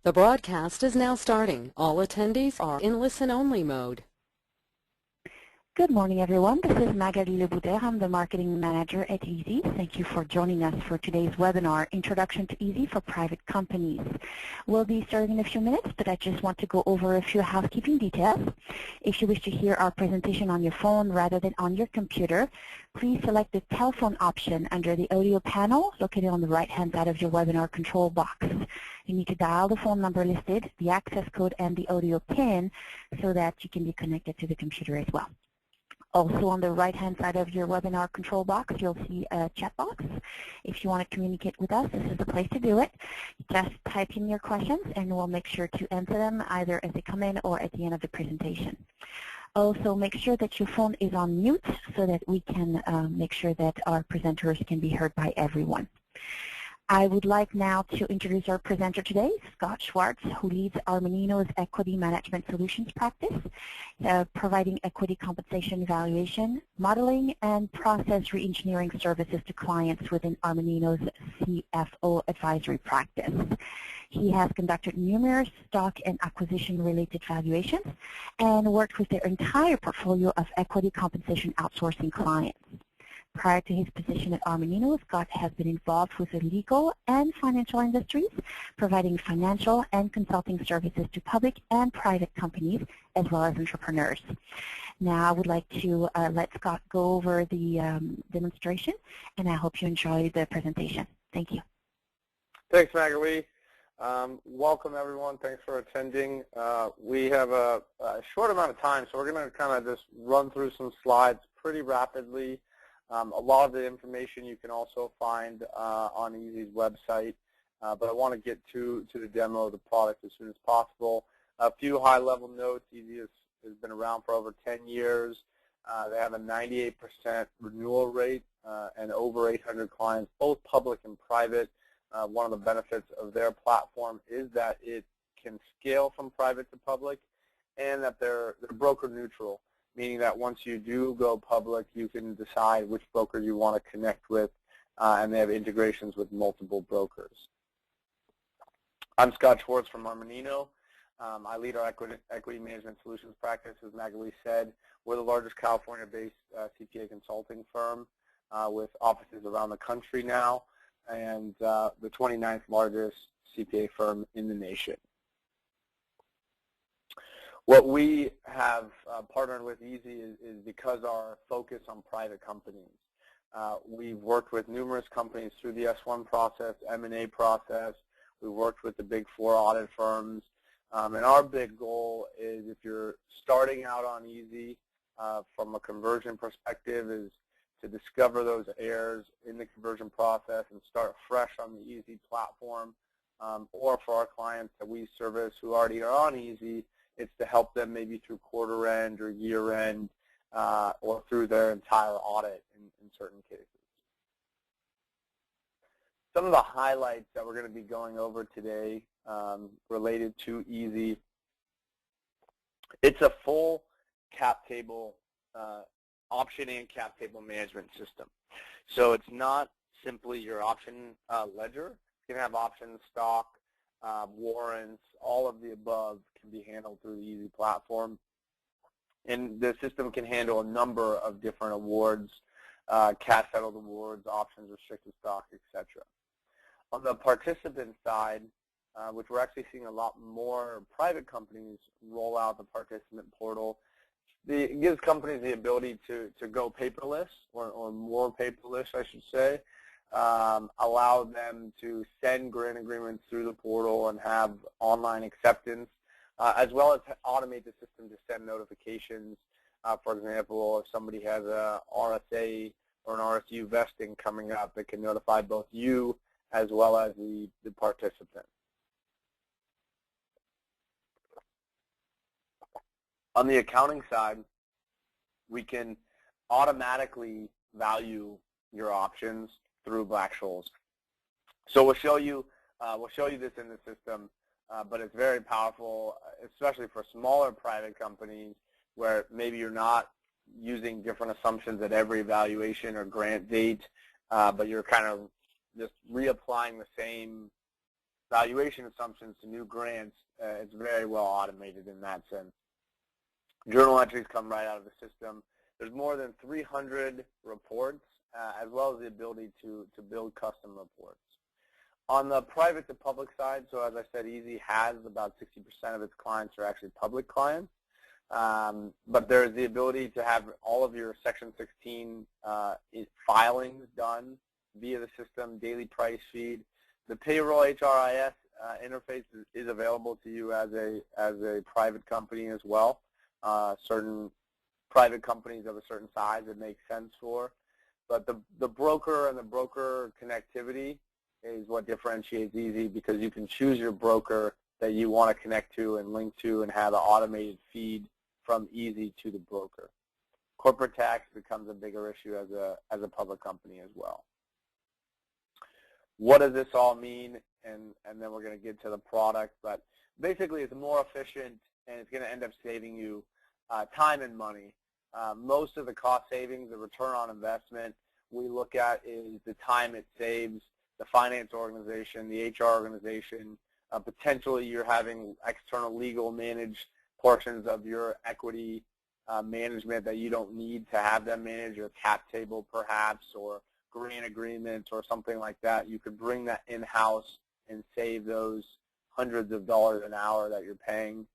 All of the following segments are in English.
The broadcast is now starting. All attendees are in listen-only mode. Good morning, everyone. This is Magali Lebouter. I'm the Marketing Manager at EASi. Thank you for joining us for today's webinar, Introduction to EASi for Private Companies. We'll be starting in a few minutes, but I just want to go over a few housekeeping details. If you wish to hear our presentation on your phone rather than on your computer, please select the telephone option under the audio panel located on the right-hand side of your webinar control box. You need to dial the phone number listed, the access code, and the audio PIN so that you can be connected to the computer as well. Also on the right-hand side of your webinar control box, you'll see a chat box. If you want to communicate with us, this is the place to do it. Just type in your questions and we'll make sure to answer them either as they come in or at the end of the presentation. Also, make sure that your phone is on mute so that we can make sure that our presenters can be heard by everyone. I would like now to introduce our presenter today, Scott Schwartz, who leads Armanino's Equity Management Solutions practice, providing equity compensation evaluation, modeling, and process reengineering services to clients within Armanino's CFO advisory practice. He has conducted numerous stock and acquisition-related valuations and worked with their entire portfolio of equity compensation outsourcing clients. Prior to his position at Armanino, Scott has been involved with the legal and financial industries, providing financial and consulting services to public and private companies, as well as entrepreneurs. Now I would like to let Scott go over the demonstration, and I hope you enjoy the presentation. Thank you. Thanks, Magali. Welcome, everyone. Thanks for attending. We have a short amount of time, so we're going to kind of just run through some slides pretty rapidly. A lot of the information you can also find on EASi's website, but I want to get to the demo of the product as soon as possible. A few high-level notes. EASi has been around for over 10 years. They have a 98% renewal rate and over 800 clients, both public and private. One of the benefits of their platform is that it can scale from private to public and that they're broker neutral, meaning that once you do go public, you can decide which broker you want to connect with, and they have integrations with multiple brokers. I'm Scott Schwartz from Armanino. I lead our equity management solutions practice, as Magali said. We're the largest California-based CPA consulting firm with offices around the country now, and the 29th largest CPA firm in the nation. What we have partnered with EASi is because our focus on private companies. We've worked with numerous companies through the S1 process, M&A process. We've worked with the Big Four audit firms. And our big goal is, if you're starting out on EASi from a conversion perspective, is to discover those errors in the conversion process and start fresh on the EASi platform. Or for our clients that we service who already are on EASi, it's to help them maybe through quarter end or year end or through their entire audit in certain cases. Some of the highlights that we're going to be going over today related to EASi. It's a full cap table, option and cap table management system. So it's not simply your option ledger. You can have options, stock, warrants, all of the above can be handled through the EASi platform. And the system can handle a number of different awards, cash-settled awards, options, restricted stock, etc. On the participant side, which we're actually seeing a lot more private companies roll out the participant portal, it gives companies the ability to go paperless, or more paperless, I should say. Allow them to send grant agreements through the portal and have online acceptance, as well as automate the system to send notifications. For example, if somebody has a RSA or an RSU vesting coming up, it can notify both you as well as the participant. On the accounting side, we can automatically value your options through Black-Scholes. So we'll show you this in the system, but it's very powerful, especially for smaller private companies where maybe you're not using different assumptions at every evaluation or grant date, but you're kind of just reapplying the same valuation assumptions to new grants, it's very well automated in that sense. Journal entries come right out of the system. There's more than 300 reports, as well as the ability to build custom reports. On the private to public side, so as I said, EASi has about 60% of its clients are actually public clients. But there's the ability to have all of your Section 16 filings done via the system, daily price feed. The payroll HRIS interface is available to you as a private company as well. Certain private companies of a certain size it makes sense for. But the broker and the broker connectivity is what differentiates EASi, because you can choose your broker that you want to connect to and link to and have an automated feed from EASi to the broker. Corporate tax becomes a bigger issue as a public company as well. What does this all mean? And then we're going to get to the product. But basically, it's more efficient, and it's going to end up saving you time and money. Most of the cost savings, the return on investment we look at is the time it saves the finance organization, the HR organization. Potentially, you're having external legal manage portions of your equity management that you don't need to have them manage, your cap table perhaps, or grant agreements or something like that. You could bring that in-house and save those hundreds of dollars an hour that you're paying.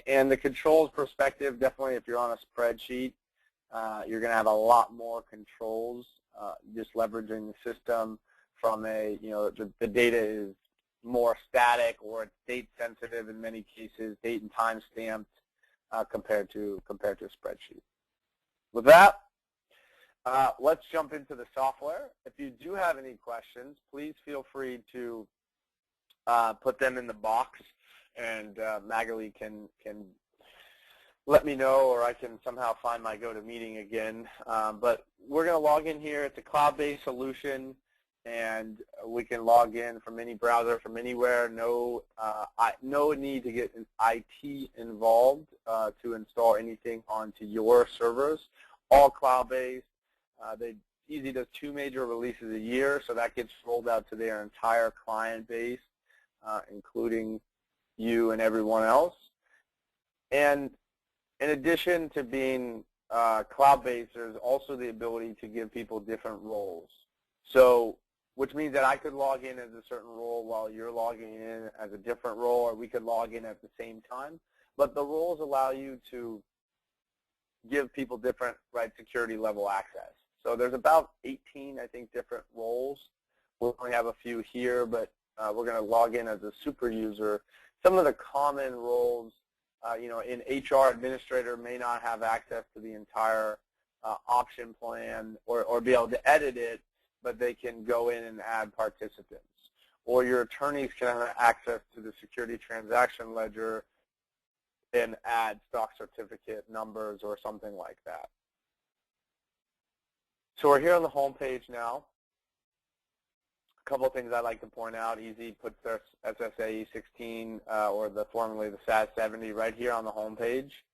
And the controls perspective, definitely if you're on a spreadsheet, you're going to have a lot more controls just leveraging the system from the data is more static, or it's date sensitive in many cases, date and time stamped compared to a spreadsheet. With that, let's jump into the software. If you do have any questions, please feel free to put them in the box, and Magali can let me know, or I can somehow find my GoToMeeting again. But we're going to log in here. It's a cloud-based solution, and we can log in from any browser, from anywhere. No need to get an IT involved to install anything onto your servers. All cloud-based. EASi does 2 major releases a year, so that gets rolled out to their entire client base, including you and everyone else. And in addition to being cloud-based, there's also the ability to give people different roles. So, which means that I could log in as a certain role while you're logging in as a different role, or we could log in at the same time. But the roles allow you to give people different security level access. So there's about 18, I think, different roles. We'll only have a few here, but we're going to log in as a super user. Some of the common roles, in HR, administrator may not have access to the entire option plan or be able to edit it, but they can go in and add participants. Or your attorneys can have access to the security transaction ledger and add stock certificate numbers or something like that. So we're here on the home page now. A couple of things I'd like to point out. EASi puts their SSAE 16 or formerly the SAS 70 right here on the home page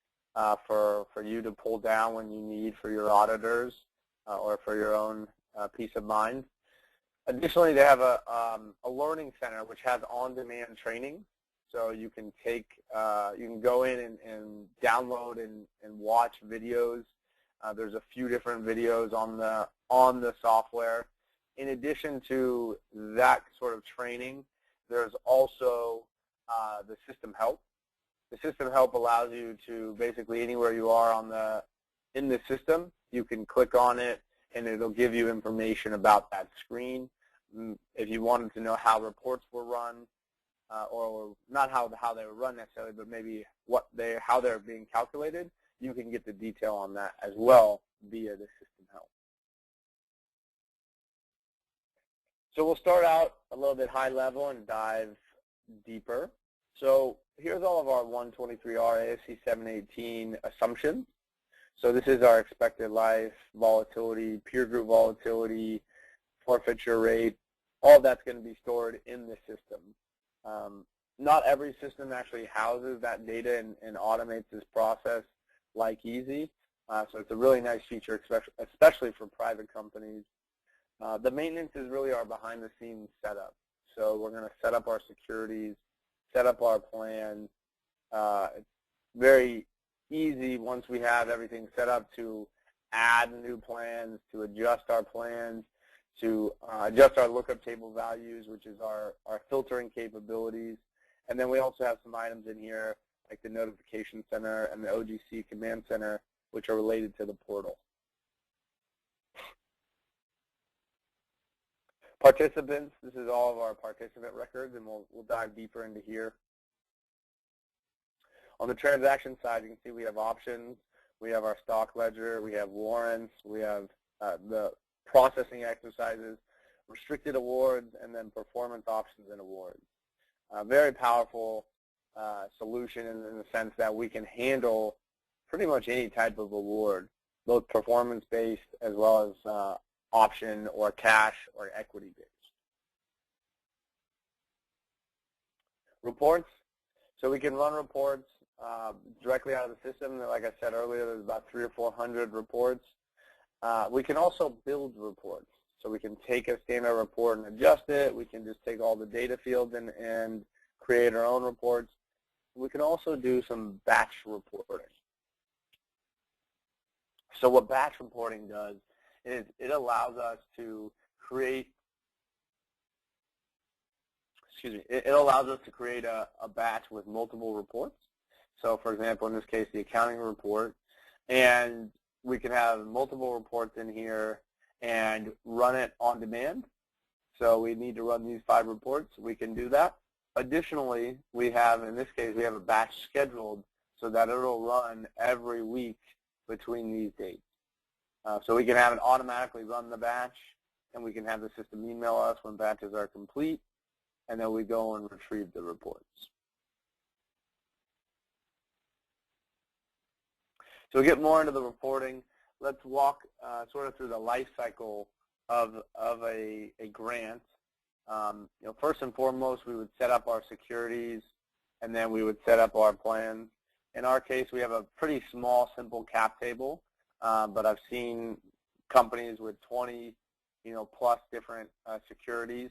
for you to pull down when you need for your auditors or for your own peace of mind. Additionally, they have a learning center which has on-demand training. So you can you can go in and download and watch videos. There's a few different videos on the software. In addition to that sort of training, there's also the system help. The system help allows you to basically anywhere you are in the system, you can click on it and it'll give you information about that screen. If you wanted to know how reports were run, or not how they were run necessarily, but maybe how they're being calculated, you can get the detail on that as well via the system help. So we'll start out a little bit high level and dive deeper. So here's all of our 123R ASC 718 assumptions. So this is our expected life, volatility, peer group volatility, forfeiture rate. All that's going to be stored in the system. Not every system actually houses that data and automates this process like EASi. So it's a really nice feature, especially for private companies. The maintenance is really our behind-the-scenes setup. So we're going to set up our securities, set up our plans. It's very easy once we have everything set up to add new plans, to adjust our plans, to adjust our lookup table values, which is our filtering capabilities. And then we also have some items in here like the notification center and the OGC command center, which are related to the portal. Participants, this is all of our participant records, and we'll dive deeper into here. On the transaction side, you can see we have options, we have our stock ledger, we have warrants, we have the processing exercises, restricted awards, and then performance options and awards. Very powerful solution in the sense that we can handle pretty much any type of award, both performance-based as well as option or cash or equity-based. Reports. So we can run reports directly out of the system. Like I said earlier, there's about 300 or 400 reports. We can also build reports. So we can take a standard report and adjust it. We can just take all the data fields and create our own reports. We can also do some batch reporting. So what batch reporting does is it allows us to create, it allows us to create a batch with multiple reports. So for example, in this case, the accounting report, and we can have multiple reports in here and run it on demand. So we need to run these 5 reports. We can do that. Additionally, we have, in this case, we have a batch scheduled so that it'll run every week between these dates. So we can have it automatically run the batch, and we can have the system email us when batches are complete, and then we go and retrieve the reports. So we get more into the reporting. Let's walk sort of through the life cycle of a grant. First and foremost, we would set up our securities, and then we would set up our plans. In our case, we have a pretty small, simple cap table, but I've seen companies with 20, plus different securities.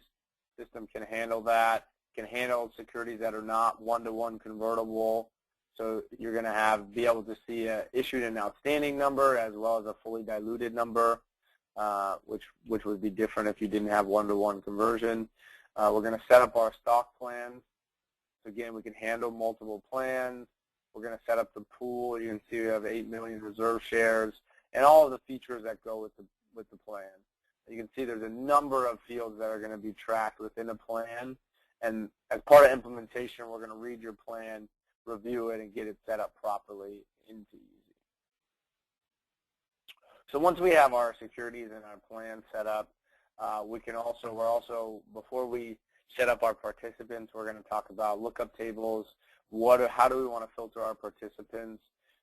System can handle that. Can handle securities that are not one-to-one convertible. So you're going to be able to see a issued and outstanding number as well as a fully diluted number, which would be different if you didn't have one-to-one conversion. We're going to set up our stock plans. So again, we can handle multiple plans. We're going to set up the pool. You can see we have 8 million reserve shares and all of the features that go with the plan. You can see there's a number of fields that are going to be tracked within a plan. And as part of implementation, we're going to read your plan, review it, and get it set up properly into EASi. So once we have our securities and our plan set up, before we set up our participants, we're going to talk about lookup tables. How do we want to filter our participants?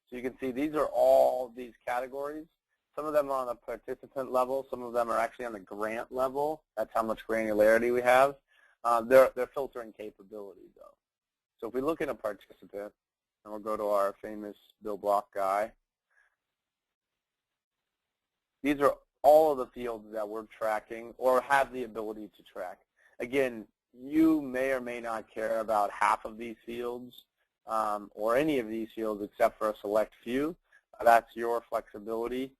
So you can see these are all these categories. Some of them are on the participant level. Some of them are actually on the grant level. That's how much granularity we have. They're filtering capabilities, though. So if we look at a participant, and we'll go to our famous Bill Block guy, these are all of the fields that we're tracking or have the ability to track. Again, you may or may not care about half of these fields or any of these fields except for a select few. That's your flexibility.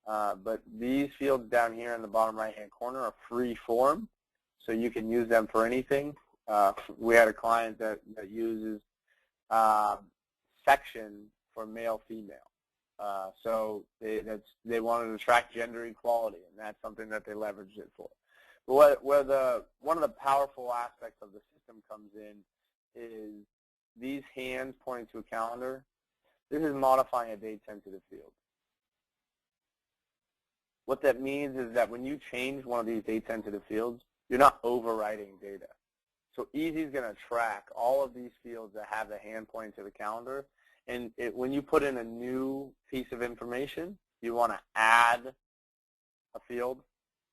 But these fields down here in the bottom right-hand corner are free form, so you can use them for anything. We had a client that uses section for male-female. So they wanted to track gender equality, and that's something that they leveraged it for. But one of the powerful aspects of the system comes in is these hands pointing to a calendar. This is modifying a date-sensitive field. What that means is that when you change one of these date-sensitive fields, you're not overwriting data. So EASi is going to track all of these fields that have the hand pointing to the calendar. And when you put in a new piece of information, you want to add a field.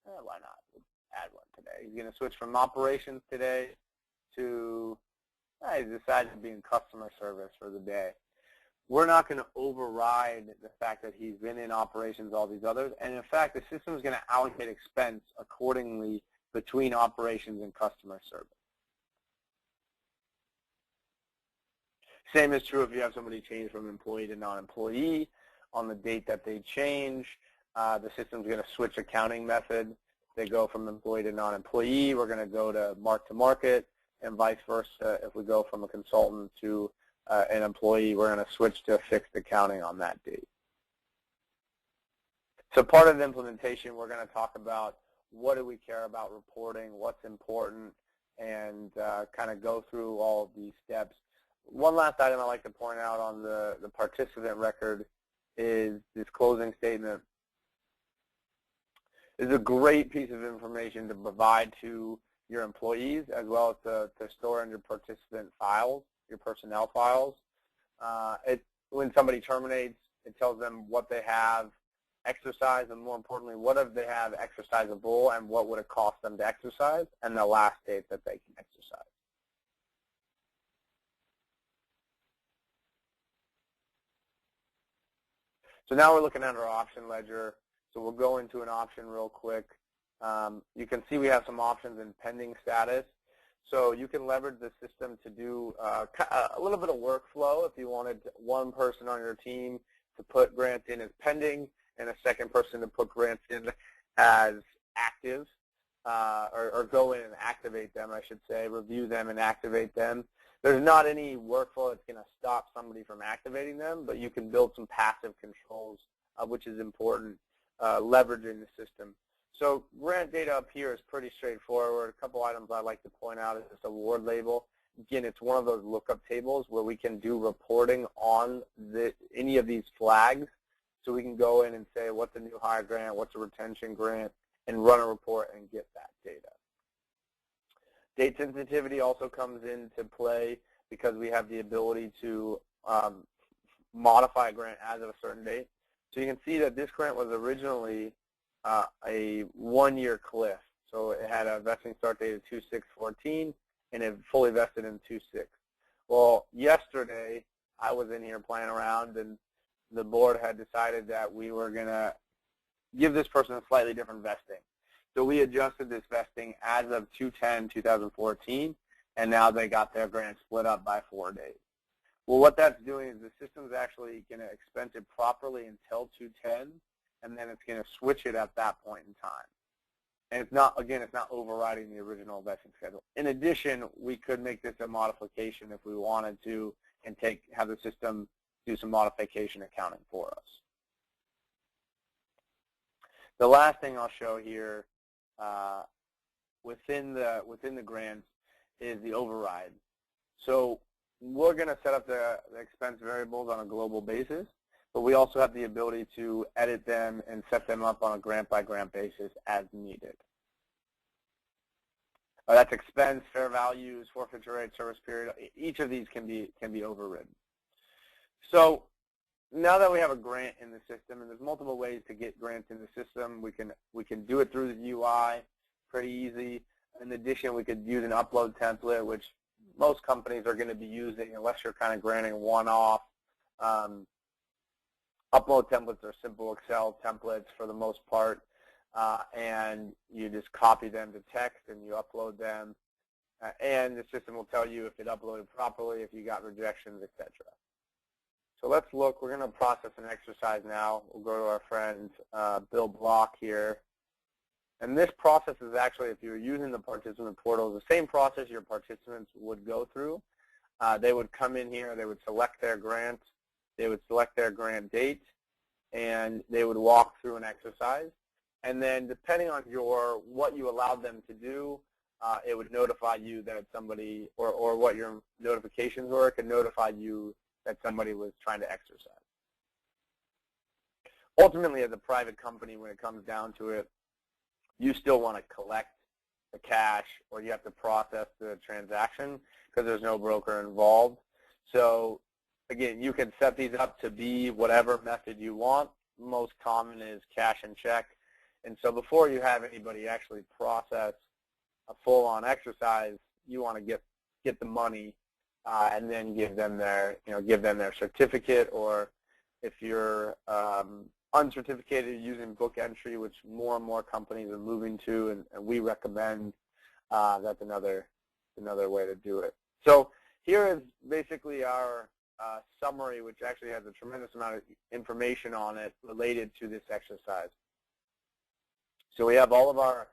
Why not? We'll add one today. He's going to switch from operations today to, he decided to be in customer service for the day. We're not going to override the fact that he's been in operations, all these others. And in fact, the system is going to allocate expense accordingly between operations and customer service. Same is true if you have somebody change from employee to non-employee. On the date that they change, the system's going to switch accounting method. They go from employee to non-employee. We're going to go to mark-to-market, and vice versa. If we go from a consultant to an employee, we're going to switch to fixed accounting on that date. So part of the implementation, we're going to talk about what do we care about reporting, what's important, and kind of go through all of these steps. One last item I'd like to point out on the participant record is this closing statement. It's a great piece of information to provide to your employees as well as to store in your participant files, your personnel files. When somebody terminates, it tells them what they have exercised, and more importantly, what if they have exercisable and what would it cost them to exercise, and the last date that they can exercise. So now we're looking at our option ledger. So we'll go into an option real quick. You can see we have some options in pending status. So you can leverage the system to do a little bit of workflow if you wanted one person on your team to put grants in as pending and a second person to put grants in as active, or go in and activate them, I should say, review them and activate them. There's not any workflow that's going to stop somebody from activating them, but you can build some passive controls, which is important, leveraging the system. So grant data up here is pretty straightforward. A couple items I'd like to point out is this award label. Again, it's one of those lookup tables where we can do reporting on any of these flags. So we can go in and say what's a new hire grant, what's a retention grant, and run a report and get that data. Date sensitivity also comes into play because we have the ability to modify a grant as of a certain date. So you can see that this grant was originally a one-year cliff. So it had a vesting start date of 2/6/14, and it fully vested in 2/6. Well, yesterday I was in here playing around, and the board had decided that we were going to give this person a slightly different vesting. So we adjusted this vesting as of 2/10/2014, and now they got their grant split up by 4 days. Well, what that's doing is the system's actually going to expense it properly until 2/10, and then it's going to switch it at that point in time. And it's not, again, it's not overriding the original vesting schedule. In addition, we could make this a modification if we wanted to and have the system do some modification accounting for us. The last thing I'll show here within the grants is the override. So we're going to set up the expense variables on a global basis, but we also have the ability to edit them and set them up on a grant-by-grant basis as needed. That's expense, fair values, forfeiture rate, service period. Each of these can be overridden. So now that we have a grant in the system, and there's multiple ways to get grants in the system, we can do it through the UI, pretty easy. In addition, we could use an upload template, which most companies are going to be using unless you're kind of granting one-off. Upload templates are simple Excel templates for the most part, and you just copy them to text and you upload them, and the system will tell you if it uploaded properly, if you got rejections, etc. So let's look. We're going to process an exercise now. We'll go to our friend Bill Block here. And this process is actually, if you're using the participant portal, the same process your participants would go through. They would come in here, they would select their grant, they would select their grant date, and they would walk through an exercise. And then depending on what you allowed them to do, it would notify you that somebody, or what your notifications were, it could notify you that somebody was trying to exercise. Ultimately, as a private company, when it comes down to it, you still want to collect the cash, or you have to process the transaction because there's no broker involved. So again, you can set these up to be whatever method you want. Most common is cash and check. And so before you have anybody actually process a full-on exercise, you want to get the money and then give them their certificate, or if you're uncertificated, using book entry, which more and more companies are moving to, and we recommend. That's another way to do it. So here is basically our summary, which actually has a tremendous amount of information on it related to this exercise. So we have all of our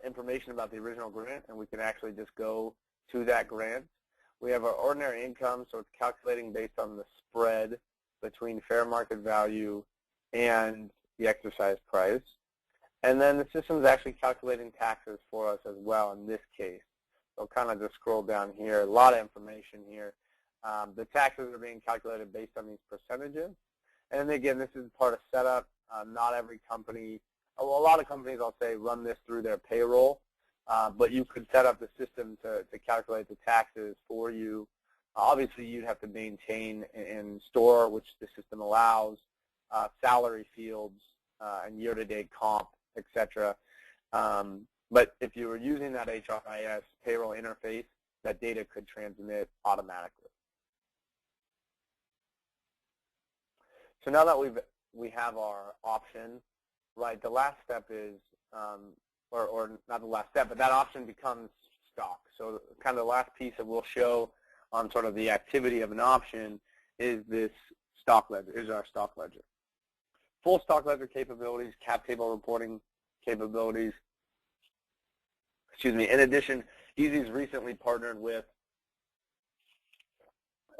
information about the original grant, and we can actually just go to that grant. We have our ordinary income, so it's calculating based on the spread between fair market value and the exercise price. And then the system is actually calculating taxes for us as well in this case. So I'll kind of just scroll down here. A lot of information here. The taxes are being calculated based on these percentages. And again, this is part of setup. Not every company, well, a lot of companies, I'll say, run this through their payroll. But you could set up the system to calculate the taxes for you. Obviously, you'd have to maintain and store, which the system allows, salary fields and year-to-date comp, etc. But if you were using that HRIS payroll interface, that data could transmit automatically. So now that we have our option, right, the last step is, or not the last step, but that option becomes stock. So kind of the last piece that we'll show on sort of the activity of an option is this stock ledger, is our stock ledger. Full stock ledger capabilities, cap table reporting capabilities. Excuse me. In addition, EASi's recently partnered with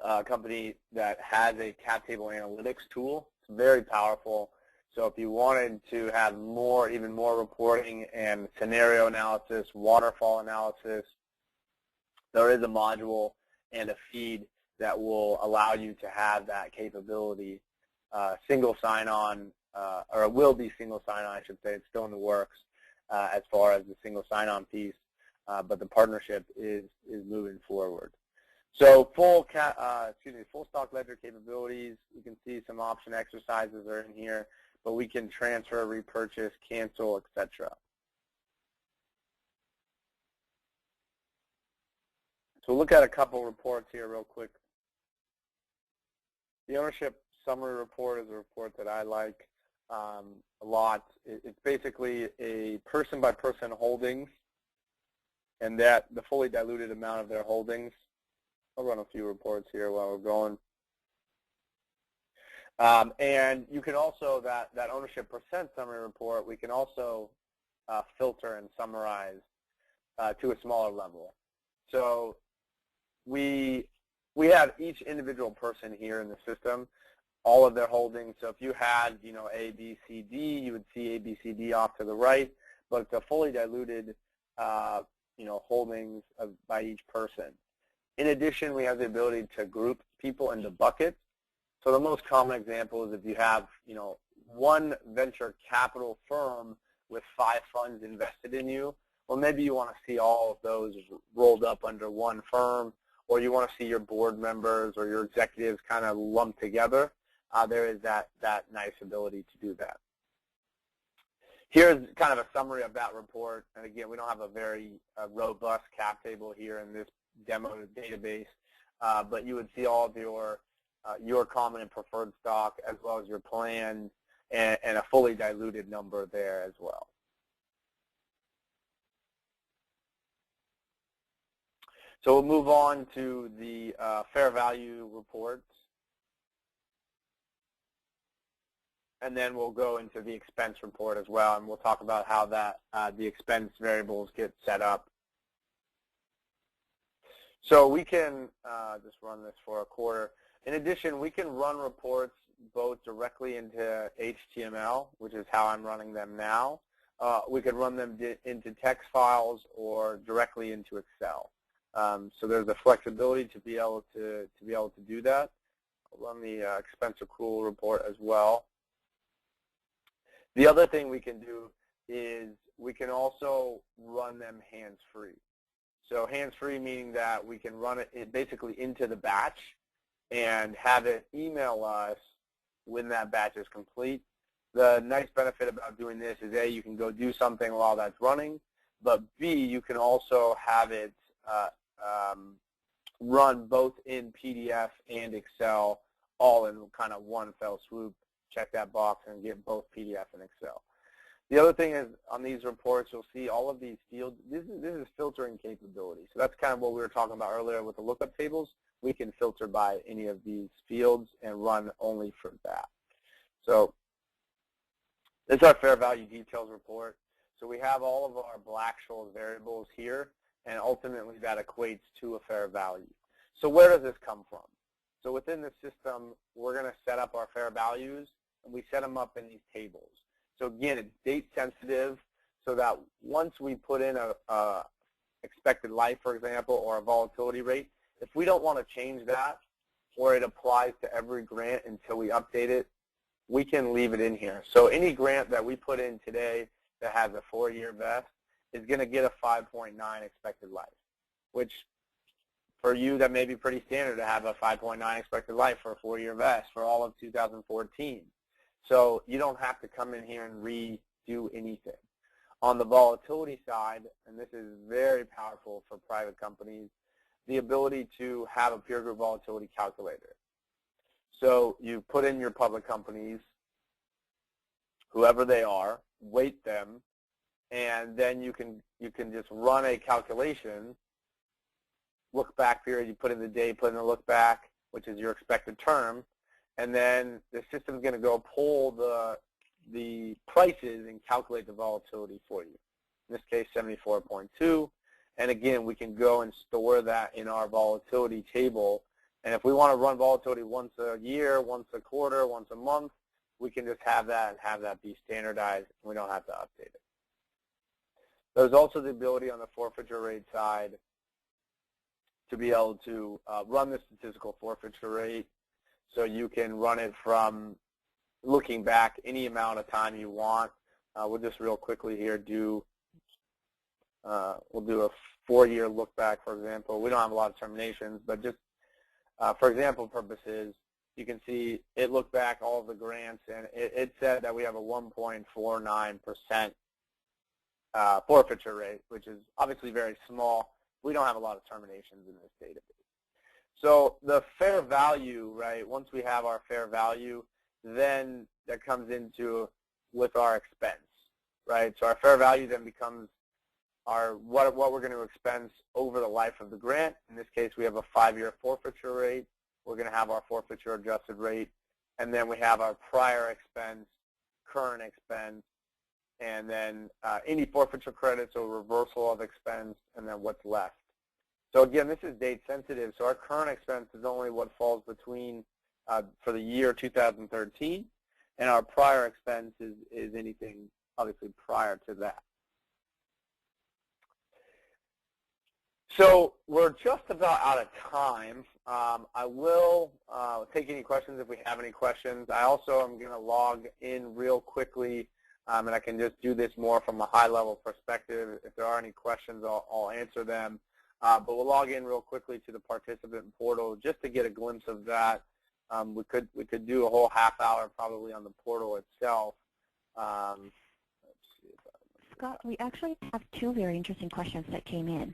a company that has a cap table analytics tool. It's very powerful. So if you wanted to have more, even more reporting and scenario analysis, waterfall analysis, there is a module and a feed that will allow you to have that capability. Single sign-on, or it will be single sign-on, I should say. It's still in the works as far as the single sign-on piece, but the partnership is moving forward. So full stock ledger capabilities. You can see some option exercises are in here, but we can transfer, repurchase, cancel, etc. So we'll look at a couple reports here real quick. The ownership summary report is a report that I like a lot. It's basically a person-by-person holdings, and that the fully diluted amount of their holdings. I'll run a few reports here while we're going. And you can also, that ownership percent summary report, we can also filter and summarize to a smaller level. So we have each individual person here in the system, all of their holdings. So if you had, A, B, C, D, you would see A, B, C, D off to the right, but it's a fully diluted, holdings by each person. In addition, we have the ability to group people into buckets. So the most common example is if you have, one venture capital firm with 5 funds invested in you, well, maybe you want to see all of those rolled up under one firm, or you want to see your board members or your executives kind of lumped together. There is that nice ability to do that. Here's kind of a summary of that report. And again, we don't have a very robust cap table here in this demo database, but you would see all of your common and preferred stock as well as your planned and a fully diluted number there as well. So we'll move on to the fair value reports, and then we'll go into the expense report as well, and we'll talk about how that the expense variables get set up. So we can just run this for a quarter. In addition, we can run reports both directly into HTML, which is how I'm running them now. We could run them into text files or directly into Excel. So there's a flexibility to be able to do that. I'll run the expense accrual report as well. The other thing we can do is we can also run them hands-free. So hands-free meaning that we can run it basically into the batch and have it email us when that batch is complete. The nice benefit about doing this is A, you can go do something while that's running, but B, you can also have it run both in PDF and Excel all in kind of one fell swoop. Check that box and get both PDF and Excel. The other thing is on these reports, you'll see all of these fields. This is filtering capability. So that's kind of what we were talking about earlier with the lookup tables. We can filter by any of these fields and run only for that. So this is our fair value details report. So we have all of our Black-Scholes variables here, and ultimately that equates to a fair value. So where does this come from? So within the system, we're going to set up our fair values, and we set them up in these tables. So again, it's date sensitive, so that once we put in a expected life, for example, or a volatility rate, if we don't want to change that, or it applies to every grant until we update it, we can leave it in here. So any grant that we put in today that has a 4-year vest is going to get a 5.9 expected life, which for you, that may be pretty standard to have a 5.9 expected life for a 4-year vest for all of 2014. So you don't have to come in here and redo anything. On the volatility side, and this is very powerful for private companies, the ability to have a peer group volatility calculator. So you put in your public companies, whoever they are, weight them, and then you can just run a calculation. Look back period, you put in the day, put in the look back, which is your expected term, and then the system's going to go pull the prices and calculate the volatility for you. In this case, 74.2, and again, we can go and store that in our volatility table. And if we want to run volatility once a year, once a quarter, once a month, we can just have that and have that be standardized, and we don't have to update it. There's also the ability on the forfeiture rate side to be able to run the statistical forfeiture rate. So you can run it from looking back any amount of time you want. We'll just real quickly here we'll do a 4-year look back, for example. We don't have a lot of terminations, but just for example purposes, you can see it looked back all of the grants, and it said that we have a 1.49% forfeiture rate, which is obviously very small. We don't have a lot of terminations in this database. So the fair value, right, once we have our fair value, then that comes into with our expense, right? So our fair value then becomes our what we're going to expense over the life of the grant. In this case, we have a 5-year forfeiture rate. We're going to have our forfeiture adjusted rate, and then we have our prior expense, current expense, and then any forfeiture credits or reversal of expense, and then what's left. So again, this is date sensitive, so our current expense is only what falls between for the year 2013, and our prior expense is anything obviously prior to that. So we're just about out of time. I will take any questions if we have any questions. I also am going to log in real quickly, and I can just do this more from a high-level perspective. If there are any questions, I'll answer them. But we'll log in real quickly to the participant portal just to get a glimpse of that. We could do a whole half hour probably on the portal itself. Let's see if Scott, we actually have 2 very interesting questions that came in.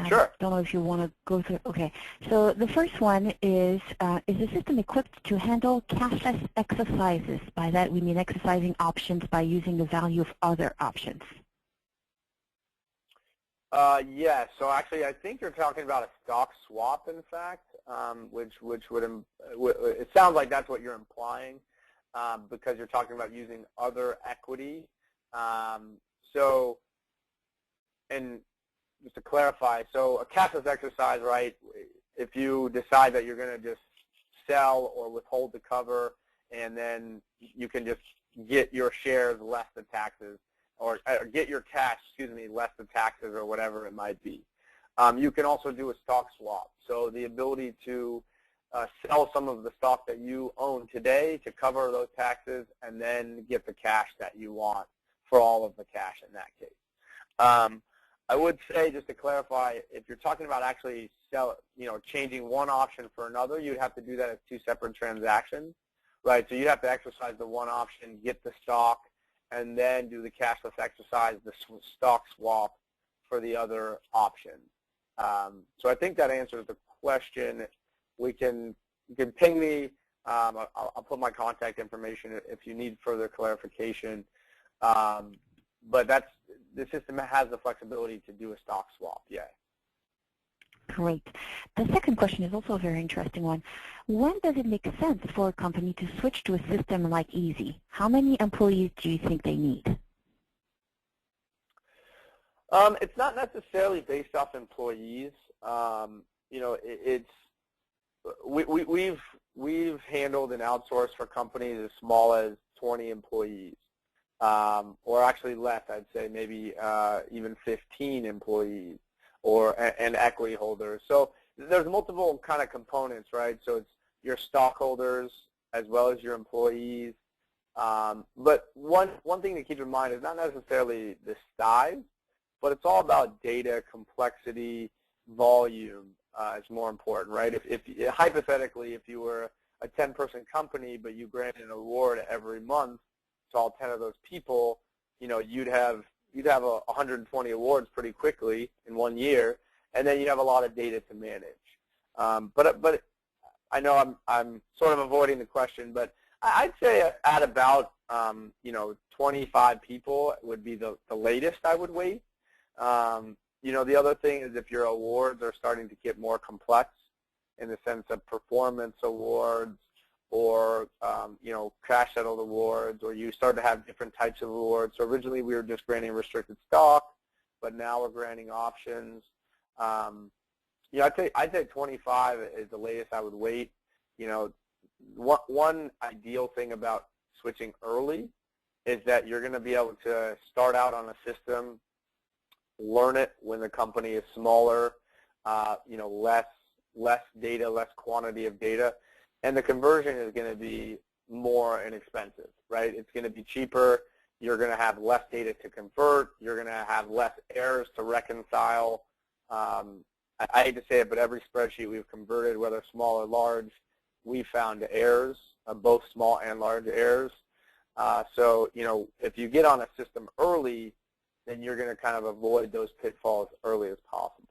Sure. Don't know if you want to go through. Okay. So the first one is the system equipped to handle cashless exercises? By that we mean exercising options by using the value of other options. Yes. So actually, I think you're talking about a stock swap, in fact, which would it sounds like that's what you're implying, because you're talking about using other equity. And just to clarify, so a cashless exercise, right, if you decide that you're going to just sell or withhold the cover, and then you can just get your shares less the taxes, or get your cash, less the taxes or whatever it might be. You can also do a stock swap. So the ability to sell some of the stock that you own today to cover those taxes and then get the cash that you want for all of the cash in that case. I would say, just to clarify, if you're talking about actually changing one option for another, you'd have to do that as 2 separate transactions, right? So you'd have to exercise the one option, get the stock, and then do the cashless exercise, the stock swap for the other option. So I think that answers the question. You can ping me. I'll put my contact information if you need further clarification. But the system has the flexibility to do a stock swap, yeah. Great. The second question is also a very interesting one. When does it make sense for a company to switch to a system like EASi? How many employees do you think they need? It's not necessarily based off employees. You know, we've handled and outsourced for companies as small as 20 employees, or actually less. I'd say maybe even 15 employees, and equity holders. So there's multiple kind of components, right? So it's your stockholders as well as your employees. But one thing to keep in mind is not necessarily the size, but it's all about data, complexity, volume is more important, right? If hypothetically, if you were a 10-person company, but you granted an award every month to all 10 of those people, you know, you'd have 120 awards pretty quickly in 1 year, and then you'd have a lot of data to manage. But I know I'm sort of avoiding the question, but I'd say at about you know, 25 people would be the latest I would wait. You know, the other thing is if your awards are starting to get more complex in the sense of performance awards or, you know, cash settled awards, or you start to have different types of awards. So originally we were just granting restricted stock, but now we're granting options. You know, I'd say 25 is the latest I would wait. You know, one ideal thing about switching early is that you're going to be able to start out on a system, learn it when the company is smaller, you know, less data, less quantity of data, and the conversion is going to be more inexpensive, right? It's going to be cheaper. You're going to have less data to convert. You're going to have less errors to reconcile. I hate to say it, but every spreadsheet we've converted, whether small or large, we found errors, both small and large errors. So, you know, if you get on a system early, then you're going to kind of avoid those pitfalls early as possible.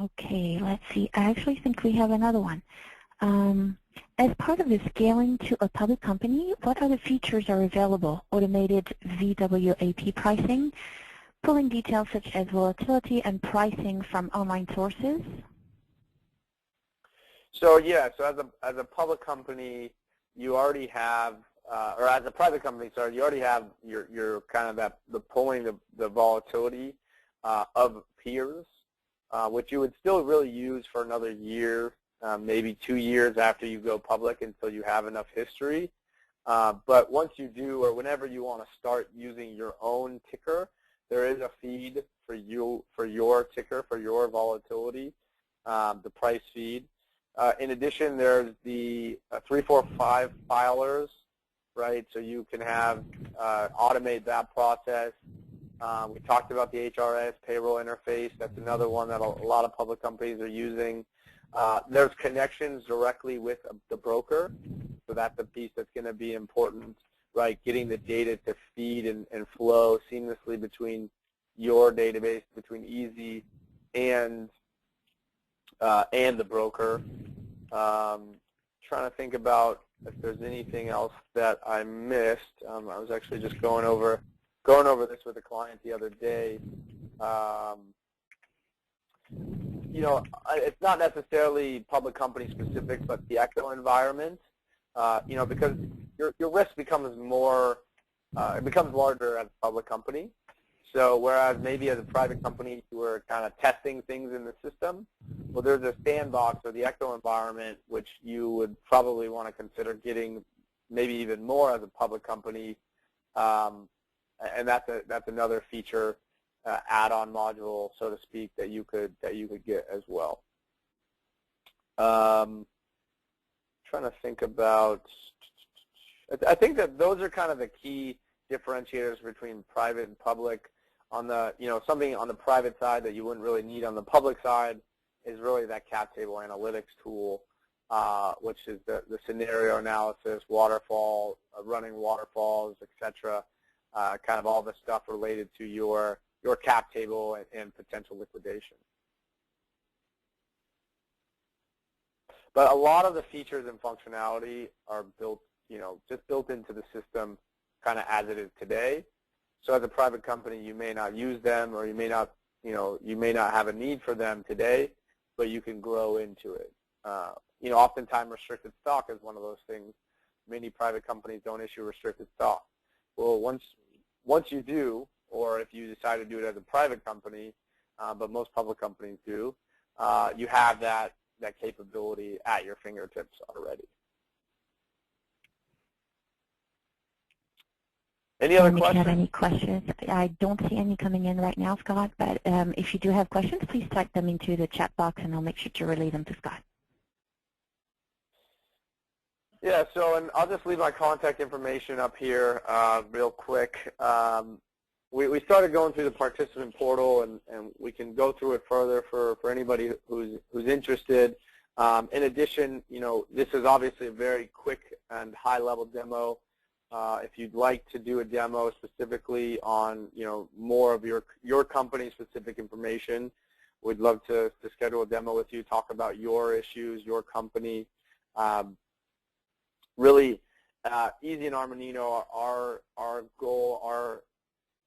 Okay, let's see. I actually think we have another one. As part of the scaling to a public company, what other features are available? Automated VWAP pricing, pulling details such as volatility and pricing from online sources? So yeah, so as a public company, you already have, or as a private company, sorry, you already have your kind of the pulling the volatility of peers, which you would still really use for another year, maybe 2 years after you go public until you have enough history. But once you do, or whenever you want to start using your own ticker, there is a feed for your ticker, for your volatility, the price feed. In addition, there's the 345 filers, right? So you can have automate that process. We talked about the HRS payroll interface. That's another one that a lot of public companies are using. There's connections directly with the broker, so that's a piece that's going to be important, right? Getting the data to feed and flow seamlessly between your database, between EASi and the broker. Trying to think about if there's anything else that I missed. I was actually just going over this with a client the other day. You know, it's not necessarily public company specific, but the echo environment. You know, because your risk becomes more, it becomes larger as a public company. So whereas maybe as a private company you were kind of testing things in the system, well, there's a sandbox or the echo environment which you would probably want to consider getting maybe even more as a public company, and that's another feature, add-on module, so to speak, that you could get as well. Trying to think about. I think that those are kind of the key differentiators between private and public. On the, you know, something on the private side that you wouldn't really need on the public side is really that cap table analytics tool, which is the scenario analysis, waterfall, running waterfalls, etc. Kind of all the stuff related to your cap table and potential liquidation. But a lot of the features and functionality are built just built into the system kind of as it is today. So as a private company, you may not use them, or you may not have a need for them today, but you can grow into it. Oftentimes restricted stock is one of those things. Many private companies don't issue restricted stock. Well, once you do, or if you decide to do it as a private company, but most public companies do, you have that capability at your fingertips already. Any other questions? If you have any questions, I don't see any coming in right now, Scott, but if you do have questions, please type them into the chat box and I'll make sure to relay them to Scott. Yeah, and I'll just leave my contact information up here real quick. We started going through the participant portal, and we can go through it further for anybody who's interested. In addition, this is obviously a very quick and high-level demo. If you'd like to do a demo specifically on more of your company-specific information, we'd love to schedule a demo with you, talk about your issues, your company. Really, EASi and Armanino, our goal, our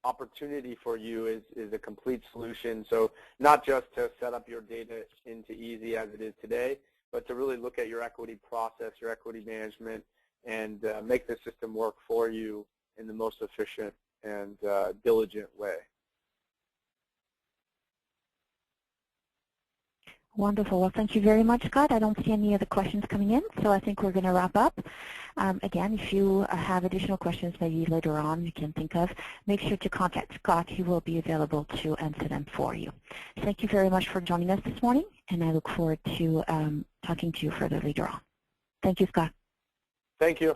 opportunity for you is a complete solution. So not just to set up your data into EASi as it is today, but to really look at your equity process, your equity management, and make the system work for you in the most efficient and diligent way. Wonderful. Well, thank you very much, Scott. I don't see any other questions coming in, so I think we're going to wrap up. Again, if you have additional questions maybe later on you can think of, make sure to contact Scott. He will be available to answer them for you. Thank you very much for joining us this morning, and I look forward to talking to you further later on. Thank you, Scott. Thank you.